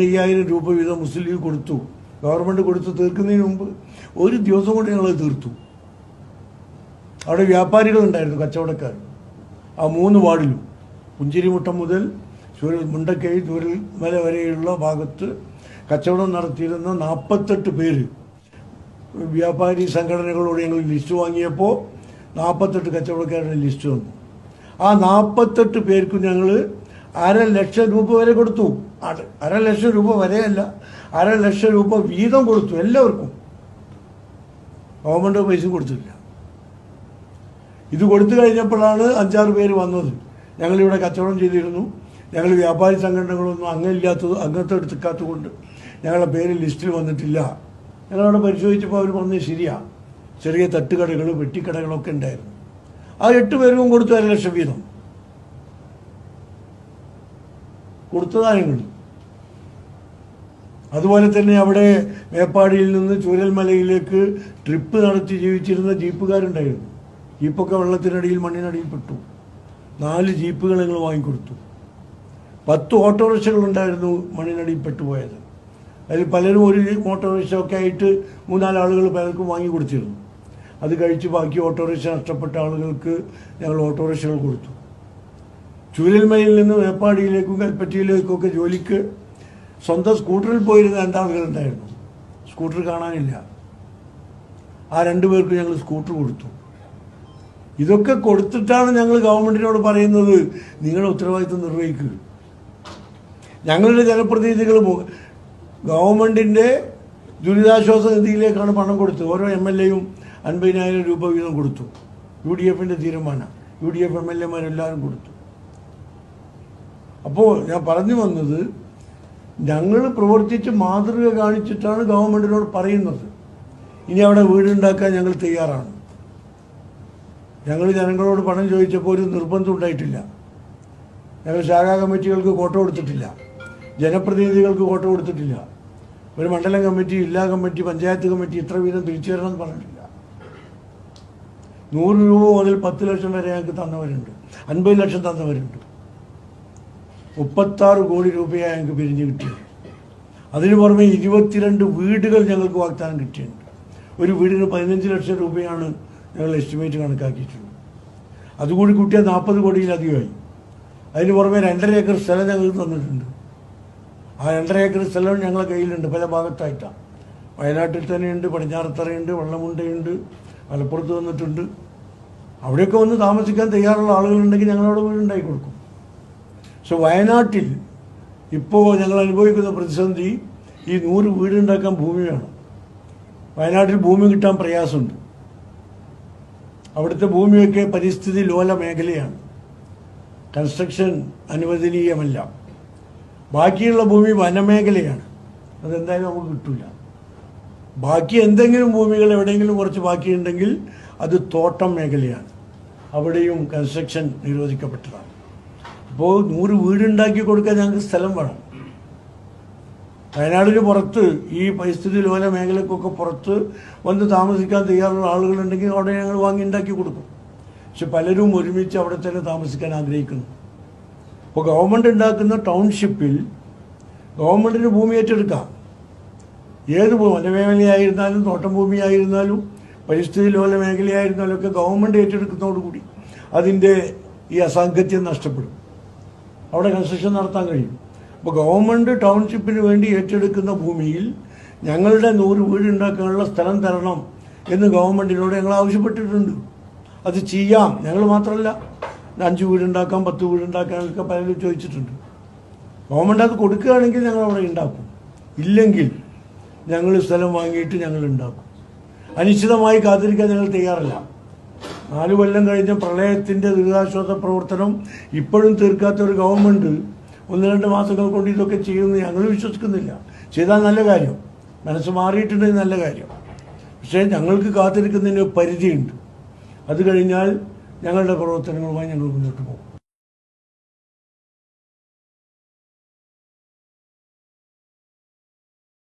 5000 രൂപ വീതം മുസ്ലിം ലീഗ് കൊടുത്തു. ഗവൺമെൻറ് കൊടുത്ത് തീർക്കുന്നതിന് മുമ്പ് ഒരു ദിവസം കൊണ്ട് ഞങ്ങളത് തീർത്തു. അവിടെ വ്യാപാരികളുണ്ടായിരുന്നു, കച്ചവടക്കാർ. ആ 3 വാർഡിലും പുഞ്ചിരിമുട്ടം മുതൽ മുണ്ടക്കൈ ചൂരൽമല വരെയുള്ള ഭാഗത്ത് കച്ചവടം നടത്തിയിരുന്ന 48 പേര് വ്യാപാരി സംഘടനകളോട് ഞങ്ങൾ ലിസ്റ്റ് വാങ്ങിയപ്പോൾ 48 കച്ചവടക്കാരുടെ ലിസ്റ്റ് വന്നു. ആ 48 പേർക്കും ഞങ്ങൾ 1,50,000 രൂപ വരെ കൊടുത്തു. 1,50,000 രൂപ വരെയല്ല, 1,50,000 രൂപ വീതം കൊടുത്തു എല്ലാവർക്കും. ഗവൺമെൻറ് പൈസ കൊടുത്തില്ല. ഇത് കൊടുത്തു കഴിഞ്ഞപ്പോഴാണ് 5-6 പേര് വന്നത്. ഞങ്ങളിവിടെ കച്ചവടം ചെയ്തിരുന്നു, ഞങ്ങൾ വ്യാപാരി സംഘടനകളൊന്നും അങ്ങനത്തെ എടുക്കാത്തത് കൊണ്ട് ഞങ്ങളുടെ പേര് ലിസ്റ്റിൽ വന്നിട്ടില്ല. ഞങ്ങളവിടെ പരിശോധിച്ചപ്പോൾ അവർ പറഞ്ഞത് ശരിയാ, ചെറിയ തട്ടുകടകൾ വെട്ടിക്കടകളൊക്കെ ഉണ്ടായിരുന്നു. ആ 8 പേർക്കും കൊടുത്തു 1,00,000 വീതം കൊടുത്തതാ ഞങ്ങൾ. അതുപോലെ തന്നെ അവിടെ മേപ്പാടിയിൽ നിന്ന് ചൂരൽമലയിലേക്ക് ട്രിപ്പ് നടത്തി ജീവിച്ചിരുന്ന ജീപ്പുകാരുണ്ടായിരുന്നു. ജീപ്പൊക്കെ വെള്ളത്തിനടിയിൽ മണ്ണിനടിയിൽ പെട്ടു. 4 ജീപ്പുകൾ ഞങ്ങൾ വാങ്ങിക്കൊടുത്തു. 10 ഓട്ടോറിക്ഷകളുണ്ടായിരുന്നു മണ്ണിനടിയിൽ പെട്ടുപോയത്. അതിൽ പലരും ഒരു ഓട്ടോറിക്ഷ ഒക്കെ ആയിട്ട് 3-4 ആളുകൾ പലർക്കും വാങ്ങിക്കൊടുത്തിരുന്നു. അത് കഴിച്ച് ബാക്കി ഓട്ടോറിക്ഷ നഷ്ടപ്പെട്ട ആളുകൾക്ക് ഞങ്ങൾ ഓട്ടോറിക്ഷകൾ കൊടുത്തു. ചൂരൽമലയിൽ നിന്ന് മേപ്പാടിയിലേക്കും കൽപ്പറ്റയിലേക്കൊക്കെ ജോലിക്ക് സ്വന്തം സ്കൂട്ടറിൽ പോയിരുന്ന 2 ആളുകളുണ്ടായിരുന്നു. സ്കൂട്ടർ കാണാനില്ല. ആ 2 പേർക്ക് ഞങ്ങൾ സ്കൂട്ടർ കൊടുത്തു. ഇതൊക്കെ കൊടുത്തിട്ടാണ് ഞങ്ങൾ ഗവൺമെൻറ്റിനോട് പറയുന്നത്, നിങ്ങളുടെ ഉത്തരവാദിത്വം നിർവഹിക്കുക. ഞങ്ങളുടെ ജനപ്രതിനിധികൾ ഗവൺമെൻറ്റിൻ്റെ ദുരിതാശ്വാസ നിധിയിലേക്കാണ് പണം കൊടുത്തത്. ഓരോ MLA-യും 50,000 രൂപ വീതം കൊടുത്തു. UDF-ൻ്റെ തീരുമാനം. UDF MLA-മാരെല്ലാവരും കൊടുത്തു. അപ്പോൾ ഞാൻ പറഞ്ഞു വന്നത്, ഞങ്ങൾ പ്രവർത്തിച്ച് മാതൃക കാണിച്ചിട്ടാണ് ഗവൺമെൻറ്റിനോട് പറയുന്നത്. ഇനി അവിടെ വീടുണ്ടാക്കാൻ ഞങ്ങൾ തയ്യാറാണ്. ഞങ്ങൾ ജനങ്ങളോട് പണം ചോദിച്ചപ്പോൾ ഒരു നിർബന്ധം ഉണ്ടായിട്ടില്ല. ഞങ്ങൾ ശാഖാ കമ്മിറ്റികൾക്ക് കോട്ട കൊടുത്തിട്ടില്ല, ജനപ്രതിനിധികൾക്ക് കോട്ട കൊടുത്തിട്ടില്ല. ഒരു മണ്ഡലം കമ്മിറ്റി, ജില്ലാ കമ്മിറ്റി, പഞ്ചായത്ത് കമ്മിറ്റി ഇത്ര വീതം തിരിച്ചു തരണമെന്ന് പറഞ്ഞിട്ടില്ല. 100 രൂപ മുതൽ 10 ലക്ഷം വരെ ഞങ്ങൾക്ക് തന്നവരുണ്ട്, 50 ലക്ഷം തന്നവരുണ്ട്. 36 കോടി രൂപയാണ് ഞങ്ങൾക്ക് പിരിഞ്ഞ് കിട്ടിയത്. അതിന് പുറമെ 22 വീടുകൾ ഞങ്ങൾക്ക് വാഗ്ദാനം കിട്ടിയിട്ടുണ്ട്. ഒരു വീടിന് 15 ലക്ഷം രൂപയാണ് ഞങ്ങൾ എസ്റ്റിമേറ്റ് കണക്കാക്കിയിട്ടുള്ളത്. അതുകൂടി കൂട്ടിയാൽ 40 കോടിയിലധികമായി. അതിന് പുറമെ 2.5 ഏക്കർ സ്ഥലം ഞങ്ങൾക്ക് തന്നിട്ടുണ്ട്. ആ 2.5 ഏക്കർ സ്ഥലം ഞങ്ങളുടെ കയ്യിലുണ്ട്, പല ഭാഗത്തായിട്ടാണ്. വയനാട്ടിൽ തന്നെയുണ്ട്, പടിഞ്ഞാറത്തറയുണ്ട്, വെള്ളമുണ്ടയുണ്ട്, മലപ്പുറത്ത് വന്നിട്ടുണ്ട്. അവിടെയൊക്കെ വന്ന് താമസിക്കാൻ തയ്യാറുള്ള ആളുകളുണ്ടെങ്കിൽ ഞങ്ങളവിടെ വീടുണ്ടാക്കി കൊടുക്കും. പക്ഷെ വയനാട്ടിൽ ഇപ്പോൾ ഞങ്ങൾ അനുഭവിക്കുന്ന പ്രതിസന്ധി, ഈ 100 വീടുണ്ടാക്കാൻ ഭൂമി വേണം. വയനാട്ടിൽ ഭൂമി കിട്ടാൻ പ്രയാസമുണ്ട്. അവിടുത്തെ ഭൂമിയൊക്കെ പരിസ്ഥിതി ലോല മേഖലയാണ്, കൺസ്ട്രക്ഷൻ അനുവദനീയമല്ല. ബാക്കിയുള്ള ഭൂമി വനമേഖലയാണ്, അതെന്തായാലും നമുക്ക് കിട്ടില്ല. ബാക്കി എന്തെങ്കിലും ഭൂമികൾ എവിടെയെങ്കിലും കുറച്ച് ബാക്കിയുണ്ടെങ്കിൽ അത് തോട്ടം മേഖലയാണ്, അവിടെയും കൺസ്ട്രക്ഷൻ നിരോധിക്കപ്പെട്ടതാണ്. അപ്പോൾ 100 വീടുണ്ടാക്കി കൊടുക്കാൻ ഞങ്ങൾക്ക് സ്ഥലം വേണം. വയനാടിന് പുറത്ത്, ഈ പരിസ്ഥിതി ലോല മേഖലക്കൊക്കെ പുറത്ത് വന്ന് താമസിക്കാൻ തയ്യാറുള്ള ആളുകളുണ്ടെങ്കിൽ അവിടെ ഞങ്ങൾ വാങ്ങി ഉണ്ടാക്കി കൊടുക്കും. പക്ഷെ പലരും ഒരുമിച്ച് അവിടെ തന്നെ താമസിക്കാൻ ആഗ്രഹിക്കുന്നു. അപ്പോൾ ഗവൺമെൻറ് ഉണ്ടാക്കുന്ന ടൗൺഷിപ്പിൽ ഗവൺമെൻറ്റിന് ഭൂമി ഏറ്റെടുക്കാം. ഏത് വനമേഖലയായിരുന്നാലും തോട്ടം ഭൂമിയായിരുന്നാലും പരിസ്ഥിതി ലോല മേഖലയായിരുന്നാലും ഒക്കെ ഗവൺമെൻറ് ഏറ്റെടുക്കുന്നതോടുകൂടി അതിൻ്റെ ഈ അസാംഗത്യം നഷ്ടപ്പെടും. അവിടെ കൺസ്ട്രക്ഷൻ നടത്താൻ കഴിയും. അപ്പോൾ ഗവൺമെൻറ് ടൗൺഷിപ്പിന് വേണ്ടി ഏറ്റെടുക്കുന്ന ഭൂമിയിൽ ഞങ്ങളുടെ 100 വീടുണ്ടാക്കാനുള്ള സ്ഥലം തരണം എന്ന് ഗവൺമെൻറ്റിനോട് ഞങ്ങൾ ആവശ്യപ്പെട്ടിട്ടുണ്ട്. അത് ചെയ്യാം. ഞങ്ങൾ മാത്രമല്ല, 5 വീടുണ്ടാക്കാം, 10 വീടുണ്ടാക്കാനൊക്കെ പലരും ചോദിച്ചിട്ടുണ്ട്. ഗവൺമെൻറ് അത് കൊടുക്കുകയാണെങ്കിൽ ഞങ്ങൾ അവിടെ ഉണ്ടാക്കും. ഇല്ലെങ്കിൽ ഞങ്ങൾ സ്ഥലം വാങ്ങിയിട്ട് ഞങ്ങൾ ഉണ്ടാക്കും. അനിശ്ചിതമായി കാത്തിരിക്കാൻ ഞങ്ങൾ തയ്യാറല്ല. 4 കൊല്ലം കഴിഞ്ഞ പ്രളയത്തിൻ്റെ ദുരിതാശ്വാസ പ്രവർത്തനം ഇപ്പോഴും തീർക്കാത്ത ഒരു ഗവൺമെൻറ് 1-2 മാസങ്ങൾ കൊണ്ട് ഇതൊക്കെ ചെയ്യുമെന്ന് ഞങ്ങൾ വിശ്വസിക്കുന്നില്ല. ചെയ്താൽ നല്ല കാര്യം, മനസ്സ് മാറിയിട്ടുണ്ടെങ്കിൽ നല്ല കാര്യം. പക്ഷേ ഞങ്ങൾക്ക് കാത്തിരിക്കുന്നതിന് പരിധിയുണ്ട്. അത് കഴിഞ്ഞാൽ ഞങ്ങളുടെ പ്രവർത്തനങ്ങളുമായി ഞങ്ങൾ മുന്നോട്ട് പോകും.